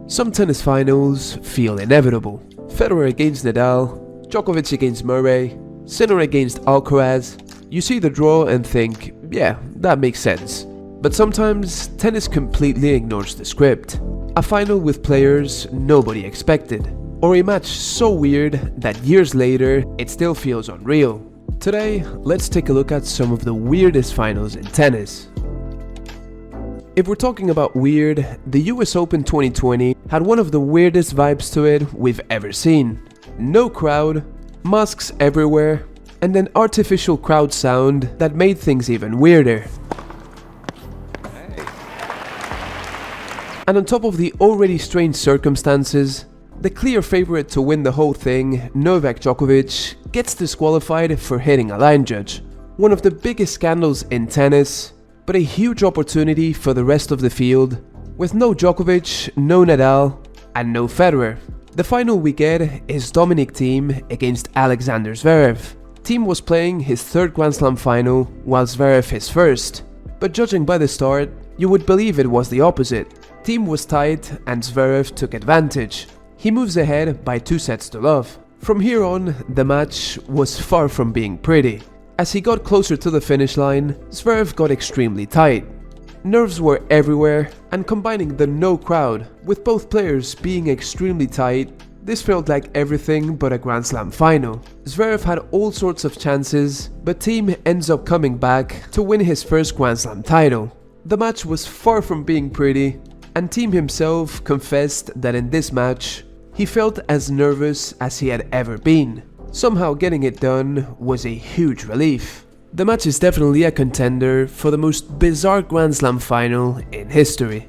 Some tennis finals feel inevitable. Federer against Nadal, Djokovic against Murray, Sinner against Alcaraz. You see the draw and think, yeah, that makes sense. But sometimes tennis completely ignores the script. A final with players nobody expected, or a match so weird that years later it still feels unreal. Today, let's take a look at some of the weirdest finals in tennis. If we're talking about weird, the US Open 2020 had one of the weirdest vibes to it we've ever seen. No crowd, masks everywhere, and an artificial crowd sound that made things even weirder. And on top of the already strange circumstances, the clear favorite to win the whole thing, Novak Djokovic, gets disqualified for hitting a line judge. One of the biggest scandals in tennis, but a huge opportunity for the rest of the field, with no Djokovic, no Nadal, and no Federer. The final we get is Dominic Thiem against Alexander Zverev. Thiem was playing his third Grand Slam final, while Zverev his first. But judging by the start, you would believe it was the opposite. Thiem was tight and Zverev took advantage. He moves ahead by 2-0. From here on, the match was far from being pretty. As he got closer to the finish line, Zverev got extremely tight. Nerves were everywhere, and combining the no crowd with both players being extremely tight, this felt like everything but a Grand Slam final. Zverev had all sorts of chances, but Thiem ends up coming back to win his first Grand Slam title. The match was far from being pretty, and Thiem himself confessed that in this match, he felt as nervous as he had ever been. Somehow getting it done was a huge relief. The match is definitely a contender for the most bizarre Grand Slam final in history.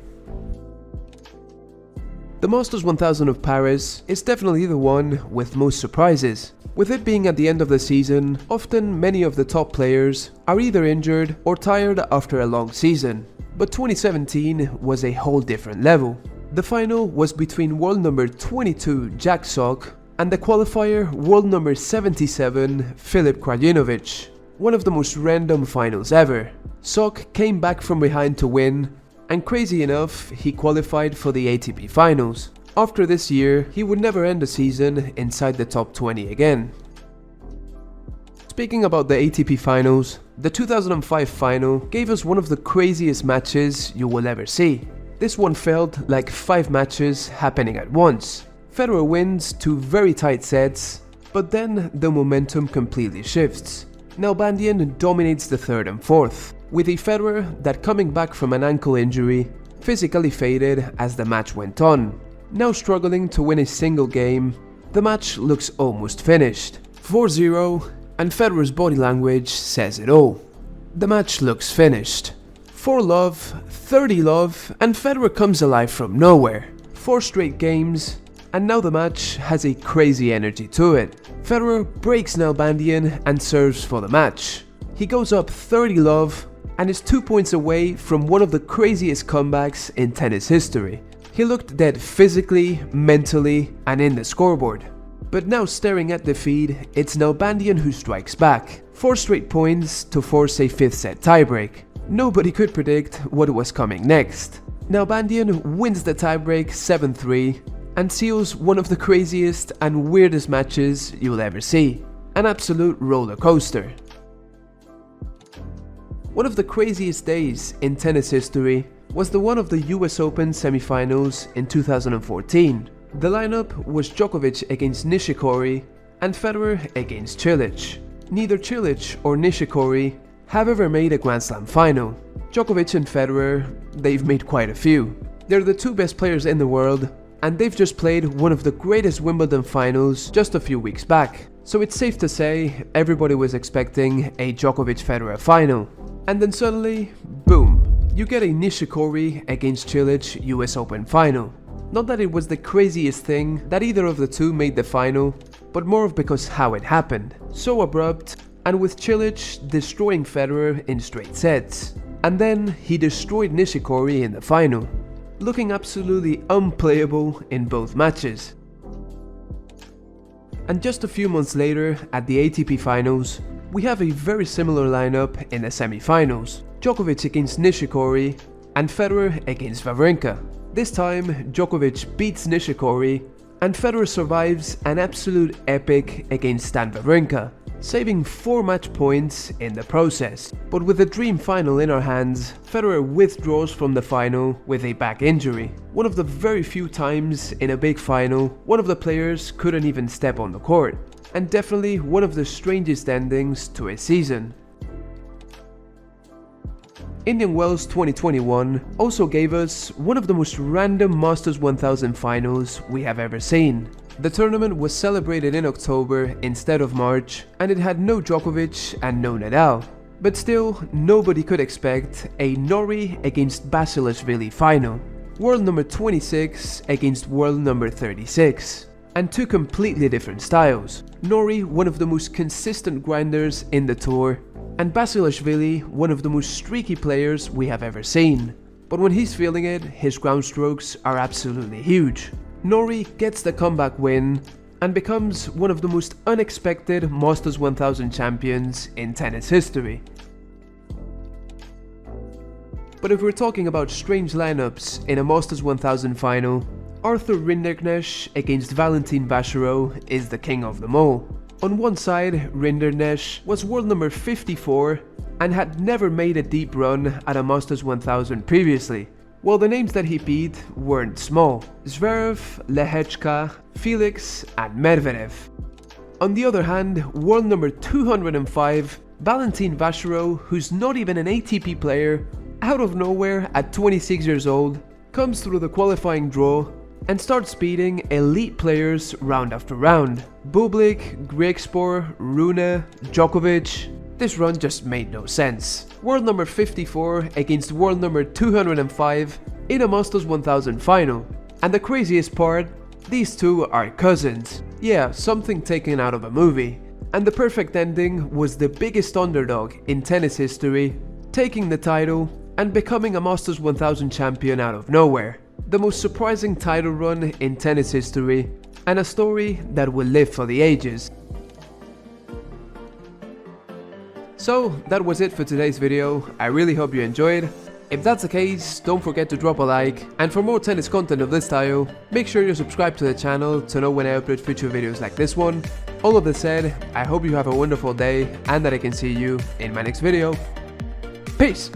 The Masters 1000 of Paris is definitely the one with most surprises. With it being at the end of the season, often many of the top players are either injured or tired after a long season. But 2017 was a whole different level. The final was between world number 22 Jack Sock and the qualifier world number 77 Filip Krajinovic. One of the most random finals ever. Sock came back from behind to win, and crazy enough, he qualified for the ATP Finals. After this year, he would never end a season inside the top 20 again. Speaking about the ATP Finals, the 2005 final gave us one of the craziest matches you will ever see. This one felt like 5 matches happening at once. Federer wins 2 very tight sets, but then the momentum completely shifts. Nalbandian dominates the 3rd and 4th, with a Federer that, coming back from an ankle injury, physically faded as the match went on. Now struggling to win a single game, the match looks almost finished. 4-0, and Federer's body language says it all. The match looks finished. 4-love, 30-love, and Federer comes alive from nowhere. 4 straight games, and now the match has a crazy energy to it. Federer breaks Nalbandian and serves for the match. He goes up 30-love and is 2 points away from one of the craziest comebacks in tennis history. He looked dead physically, mentally, and in the scoreboard. But now staring at defeat, it's Nalbandian who strikes back. 4 straight points to force a 5th set tiebreak. Nobody could predict what was coming next. Nalbandian wins the tiebreak 7-3 and seals one of the craziest and weirdest matches you'll ever see. An absolute roller coaster. One of the craziest days in tennis history was the one of the US Open semifinals in 2014. The lineup was Djokovic against Nishikori and Federer against Cilic. Neither Cilic or Nishikori have ever made a Grand Slam final. Djokovic and Federer, they've made quite a few. They're the 2 best players in the world, and they've just played one of the greatest Wimbledon finals just a few weeks back. So it's safe to say everybody was expecting a Djokovic-Federer final. And then suddenly, boom, you get a Nishikori against Cilic US Open final. Not that it was the craziest thing that either of the 2 made the final, but more of because how it happened. So abrupt, and with Cilic destroying Federer in straight sets. And then he destroyed Nishikori in the final, looking absolutely unplayable in both matches. And just a few months later, at the ATP Finals, we have a very similar lineup in the semi-finals. Djokovic against Nishikori and Federer against Wawrinka. This time, Djokovic beats Nishikori, and Federer survives an absolute epic against Stan Wawrinka, saving 4 match points in the process. But with the dream final in our hands, Federer withdraws from the final with a back injury. One of the very few times in a big final, one of the players couldn't even step on the court, and definitely one of the strangest endings to a season. Indian Wells 2021 also gave us one of the most random Masters 1000 finals we have ever seen. The tournament was celebrated in October instead of March, and it had no Djokovic and no Nadal. But still, nobody could expect a Norrie against Basilashvili final, world number 26 against world number 36. And two completely different styles. Norrie, one of the most consistent grinders in the tour, and Basilashvili, one of the most streaky players we have ever seen. But when he's feeling it, his ground strokes are absolutely huge. Norrie gets the comeback win and becomes one of the most unexpected Masters 1000 champions in tennis history. But if we're talking about strange lineups in a Masters 1000 final, Arthur Rinderknecht against Valentin Vachereau is the king of them all. On one side, Rinderknecht was world number 54 and had never made a deep run at a Masters 1000 previously, while the names that he beat weren't small: Zverev, Lehechka, Felix and Medvedev. On the other hand, world number 205, Valentin Vachereau, who's not even an ATP player, out of nowhere at 26 years old, comes through the qualifying draw and starts beating elite players round after round. Bublik, Griekspoor, Rune, Djokovic. This run just made no sense. World number 54 against world number 205 in a Masters 1000 final. And the craziest part, these two are cousins. Yeah, something taken out of a movie. And the perfect ending was the biggest underdog in tennis history taking the title and becoming a Masters 1000 champion out of nowhere. The most surprising title run in tennis history, and a story that will live for the ages. So that was it for today's video. I really hope you enjoyed. If that's the case, don't forget to drop a like, and for more tennis content of this style, make sure you subscribe to the channel to know when I upload future videos like this one. All of this said, I hope you have a wonderful day and that I can see you in my next video. Peace!